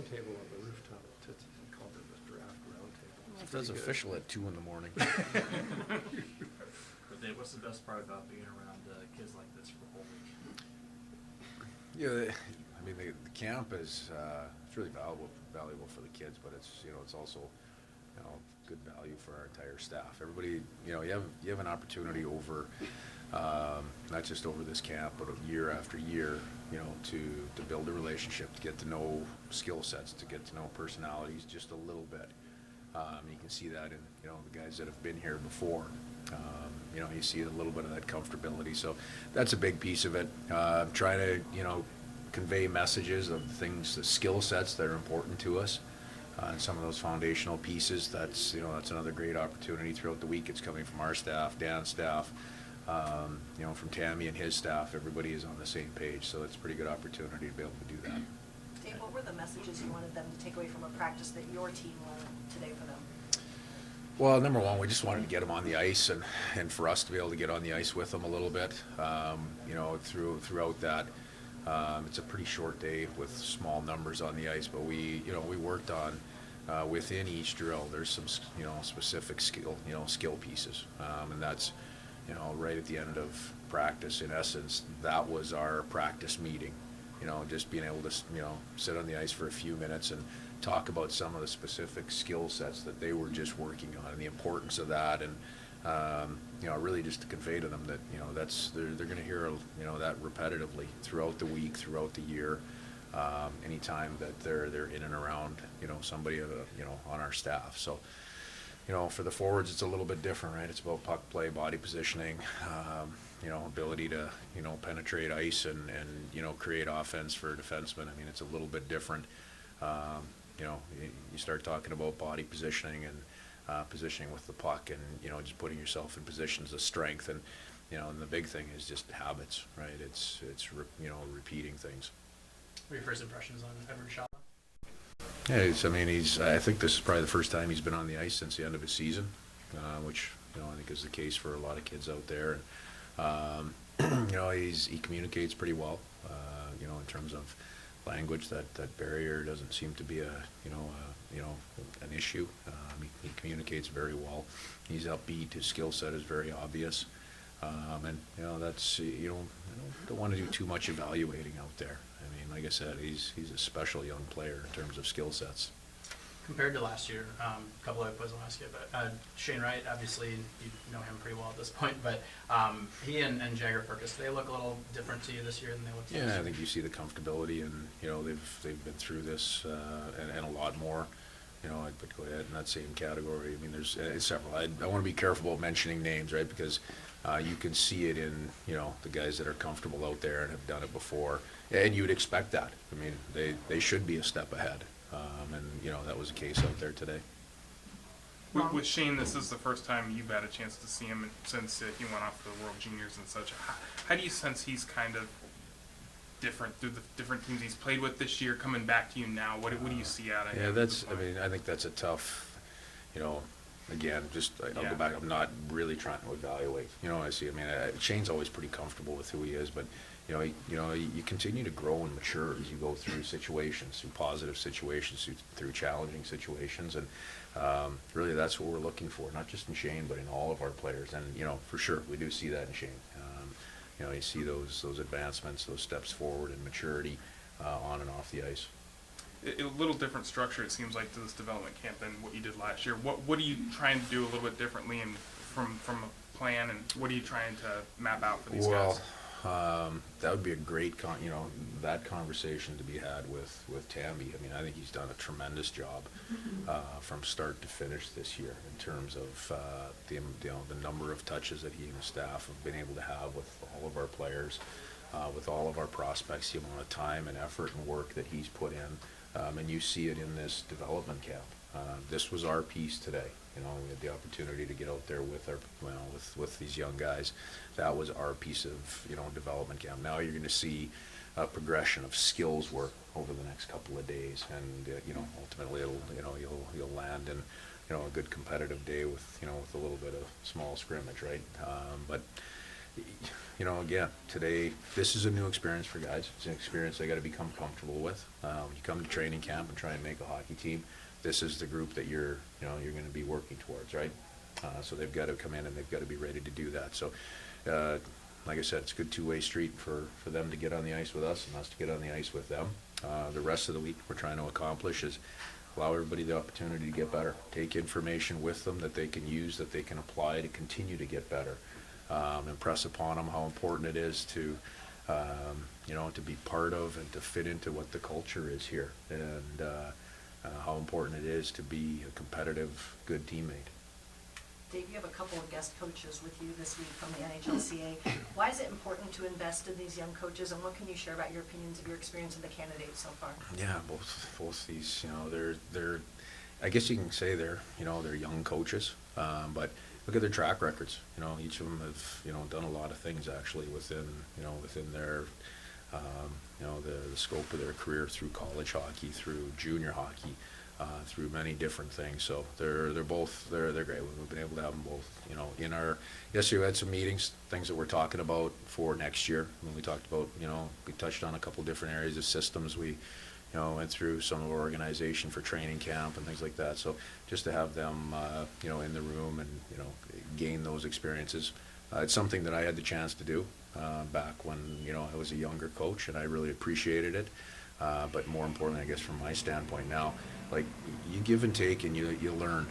table on the rooftop. It's called it the draft round table. It does official at 2 in the morning. But Dave, what's the best part about being around kids like this for the whole week? Yeah, I mean, the camp is it's really valuable for the kids, but it's it's also good value for our entire staff. Everybody, you have an opportunity over not just over this camp, but year after year, to build a relationship, to get to know skill sets, to get to know personalities just a little bit. You can see that in the guys that have been here before. You see a little bit of that comfortability. So that's a big piece of it. Trying to convey messages of things, the skill sets that are important to us. And some of those foundational pieces, that's another great opportunity throughout the week. It's coming from our staff, Dan's staff, from Tammy and his staff. Everybody is on the same page, so it's a pretty good opportunity to be able to do that. Dave, what were the messages you wanted them to take away from a practice that your team learned today for them? Well, number one, we just wanted to get them on the ice, and for us to be able to get on the ice with them a little bit, throughout that. It's a pretty short day with small numbers on the ice, but we worked on within each drill. There's some specific skill pieces, and that's right at the end of practice. In essence, that was our practice meeting. Just being able to sit on the ice for a few minutes and talk about some of the specific skill sets that they were just working on and the importance of that, and really just to convey to them that they're going to hear that repetitively throughout the week, throughout the year, anytime that they're in and around somebody on our staff. So for the forwards, it's a little bit different, right? It's about puck play, body positioning, ability to penetrate ice and create offense for defensemen. I mean, it's a little bit different. You start talking about body positioning and positioning with the puck, and just putting yourself in positions of strength, and and the big thing is just habits, right? It's repeating things. What are your first impressions on Edward Shaw? Yeah, I think this is probably the first time he's been on the ice since the end of his season, which I think is the case for a lot of kids out there. And he communicates pretty well, in terms of language. That barrier doesn't seem to be an issue. He communicates very well. He's upbeat. His skill set is very obvious, and that's I don't want to do too much evaluating out there. I mean, like I said, he's a special young player in terms of skill sets. Compared to last year, a couple of quizzes I'll ask you, but Shane Wright, obviously you know him pretty well at this point, but he and Jagger Purkis, they look a little different to you this year than they looked last year? Yeah, I think you see the comfortability, and they've been through this and a lot more. I'd put go ahead in that same category. I mean, there's several. I want to be careful about mentioning names, right? Because you can see it in the guys that are comfortable out there and have done it before, and you would expect that. I mean, they should be a step ahead, and that was the case out there today. With Shane, this is the first time you've had a chance to see him since he went off to the World Juniors and such. How do you sense he's kind of different through the different teams he's played with this year, coming back to you now? What do you see out of him? Yeah, I think that's a tough, again, I'll go back. I'm not really trying to evaluate. I see. I mean, Shane's always pretty comfortable with who he is, but you continue to grow and mature as you go through situations, through positive situations, through challenging situations, and really that's what we're looking for, not just in Shane, but in all of our players. And for sure, we do see that in Shane. You see those advancements, those steps forward in maturity on and off the ice. A little different structure, it seems like, to this development camp than what you did last year. What are you trying to do a little bit differently, and from a plan, and what are you trying to map out for these guys? That would be a great that conversation to be had with Tammy. I mean, I think he's done a tremendous job from start to finish this year in terms of the number of touches that he and his staff have been able to have with all of our players, with all of our prospects, the amount of time and effort and work that he's put in, and you see it in this development camp. This was our piece today. We had the opportunity to get out there with with these young guys. That was our piece of development camp. Now you're going to see a progression of skills work over the next couple of days, and ultimately you'll land in a good competitive day with with a little bit of small scrimmage, right? But you know, again, today, this is a new experience for guys. It's an experience they got to become comfortable with. When you come to training camp and try and make a hockey team, this is the group that you're going to be working towards, right? So they've got to come in and they've got to be ready to do that. So, like I said, it's a good two-way street for them to get on the ice with us and us to get on the ice with them. The rest of the week, we're trying to accomplish is allow everybody the opportunity to get better. Take information with them that they can use, that they can apply to continue to get better. Impress upon them how important it is to, to be part of and to fit into what the culture is here, and how important it is to be a competitive, good teammate. Dave, you have a couple of guest coaches with you this week from the NHLCA. Why is it important to invest in these young coaches, and what can you share about your opinions of your experience of the candidates so far? Yeah, both these, they're, I guess you can say they're young coaches, but look at their track records. Each of them have, done a lot of things actually within their, the scope of their career through college hockey, through junior hockey, through many different things. So they're great. We've been able to have them both, in our, yesterday we had some meetings, things that we're talking about for next year. When we talked about, we touched on a couple different areas of systems. We, went through some of our organization for training camp and things like that. So just to have them, in the room and, gain those experiences. It's something that I had the chance to do back when, I was a younger coach, and I really appreciated it. But more importantly, I guess from my standpoint now, like, you give and take, and you learn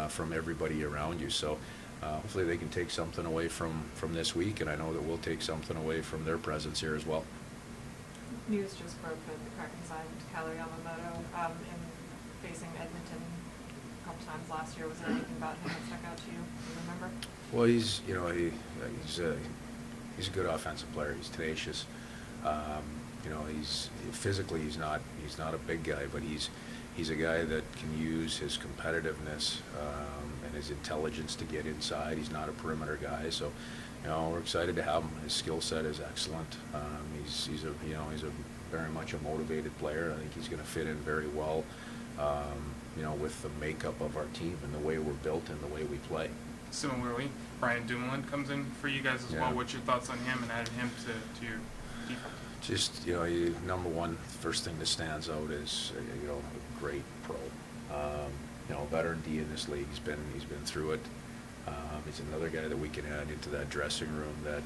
from everybody around you. So hopefully they can take something away from this week, and I know that we'll take something away from their presence here as well. News just broke that the Kraken signed Caller Yamamoto in facing Edmonton a couple times last year. Was there anything about him that stuck out to you? Do you remember? Well, he's a good offensive player. He's tenacious. He's physically he's not a big guy, but he's a guy that can use his competitiveness and his intelligence to get inside. He's not a perimeter guy, so we're excited to have him. His skill set is excellent. He's a very much a motivated player. I think he's going to fit in very well, with the makeup of our team and the way we're built and the way we play. Similarly, Brian Dumoulin comes in for you guys as well. What's your thoughts on him and adding him to your defense? Just, number one, first thing that stands out is, a great pro. Veteran D in this league. He's been through it. He's another guy that we can add into that dressing room that,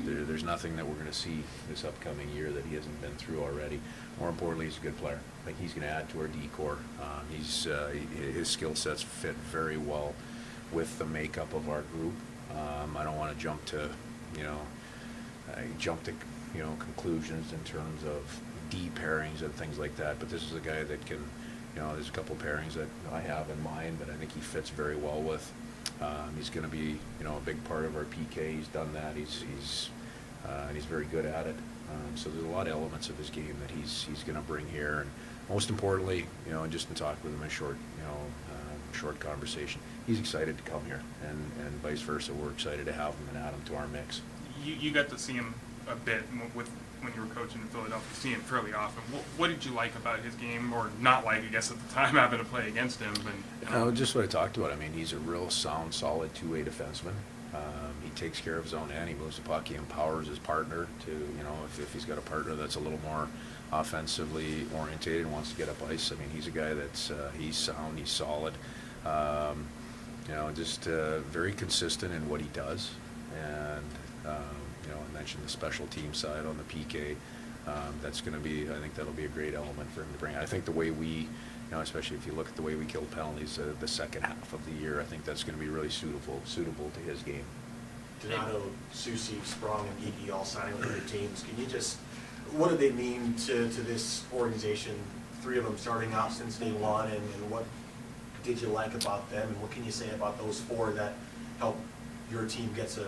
there's nothing that we're going to see this upcoming year that he hasn't been through already. More importantly, he's a good player. I think he's going to add to our D-core. His skill sets fit very well with the makeup of our group. I don't want to jump to conclusions in terms of D pairings and things like that, but this is a guy that can, there's a couple pairings that I have in mind that I think he fits very well with. He's going to be, a big part of our PK. He's done that. He's very good at it. So there's a lot of elements of his game that he's going to bring here, and most importantly, just in talking with him in short conversation, he's excited to come here, and vice versa. We're excited to have him and add him to our mix. You got to see him a bit when you were coaching in Philadelphia, see him fairly often. What did you like about his game, or not like, I guess, at the time, having to play against him? Just what I talked about. I mean, he's a real sound, solid two-way defenseman. He takes care of his own end. He moves the puck. He empowers his partner to, if he's got a partner that's a little more offensively orientated and wants to get up ice. I mean, he's a guy that's he's sound, he's solid. Just very consistent in what he does. And I mentioned the special team side on the PK. That's going to be, I think that'll be a great element for him to bring. I think the way we, especially if you look at the way we kill penalties the second half of the year, I think that's going to be really suitable to his game. Donato, Susie, Sprong, and Geeky all signing with other teams. Can you just, what do they mean to this organization? Three of them starting out since day one, and what did you like about them, and what can you say about those four that help your team get to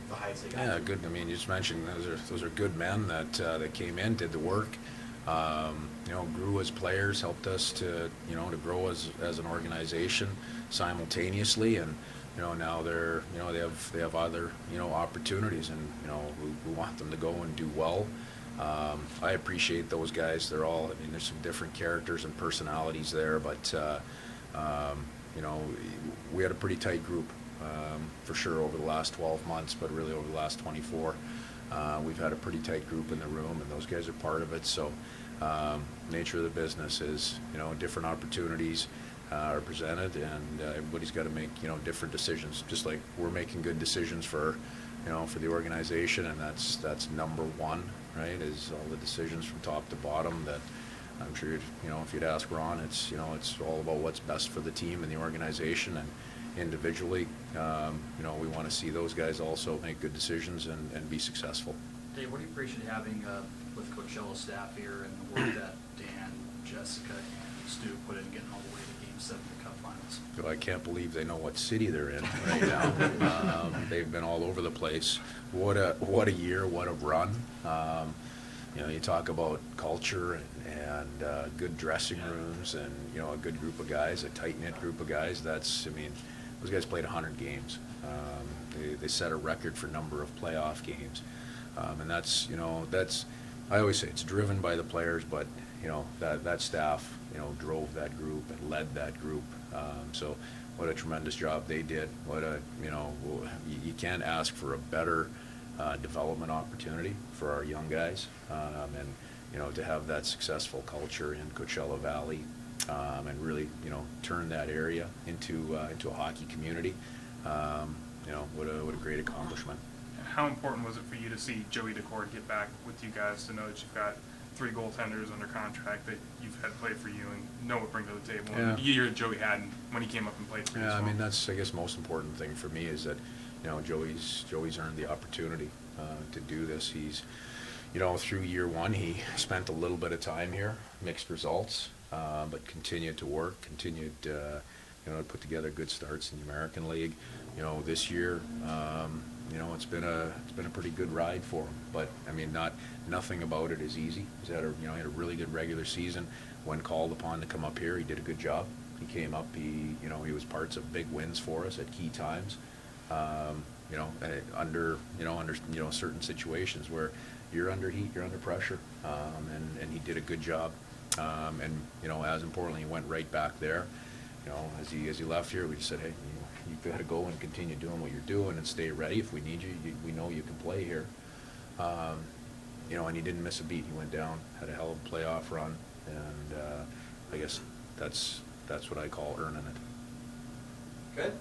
the heights they got? Yeah, good. I mean, you just mentioned those are good men that came in, did the work, grew as players, helped us to grow as an organization simultaneously, and now they're they have other opportunities, and we want them to go and do well. I appreciate those guys. They're all, I mean, there's some different characters and personalities there, but we had a pretty tight group. for sure over the last 12 months, but really over the last 24. We've had a pretty tight group in the room, and those guys are part of it. So nature of the business is, different opportunities are presented, and everybody's got to make, different decisions. Just like we're making good decisions for the organization, and that's number one, right? Is all the decisions from top to bottom that I'm sure if you'd ask Ron, it's all about what's best for the team and the organization, and individually, we want to see those guys also make good decisions and be successful. Dave, what do you appreciate having with Coachella's staff here and the work that Dan, Jessica, and Stu put in getting all the way to Game 7 of the Cup Finals? I can't believe they know what city they're in right now. They've been all over the place. What a year, what a run. You talk about culture and good dressing rooms and, a good group of guys, a tight-knit group of guys. Those guys played 100 games. They set a record for number of playoff games. And that's, I always say it's driven by the players, but, that staff, drove that group and led that group. So what a tremendous job they did. You can't ask for a better development opportunity for our young guys, and to have that successful culture in Coachella Valley, and really turn that area into a hockey community. What a great accomplishment. How important was it for you to see Joey Decord get back with you guys, to know that you've got 3 goaltenders under contract that you've had play for you and know what bring to the table? Yeah. And the year Joey had when he came up and played for you. Yeah, as well. that's, I guess, most important thing for me is that, Joey's earned the opportunity to do this. He's, through year one, he spent a little bit of time here, mixed results, but continued to work, continued, to put together good starts in the American League. This year, it's been a pretty good ride for him. But nothing about it is easy. He's had he had a really good regular season. When called upon to come up here, he did a good job. He came up. He was parts of big wins for us at key times. Under certain situations where you're under heat, you're under pressure, and he did a good job. And as importantly, he went right back there. As he left here, we just said, hey, you've got to go and continue doing what you're doing and stay ready. If we need you, we know you can play here. And he didn't miss a beat. He went down, had a hell of a playoff run, and I guess that's what I call earning it. Good.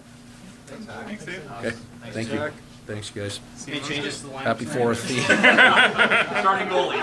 Thanks, Zach. Thanks, Dave. Okay, thank you. Zach. Thanks, guys. Any changes to the lineup? Happy tonight? 4th. Starting goalie.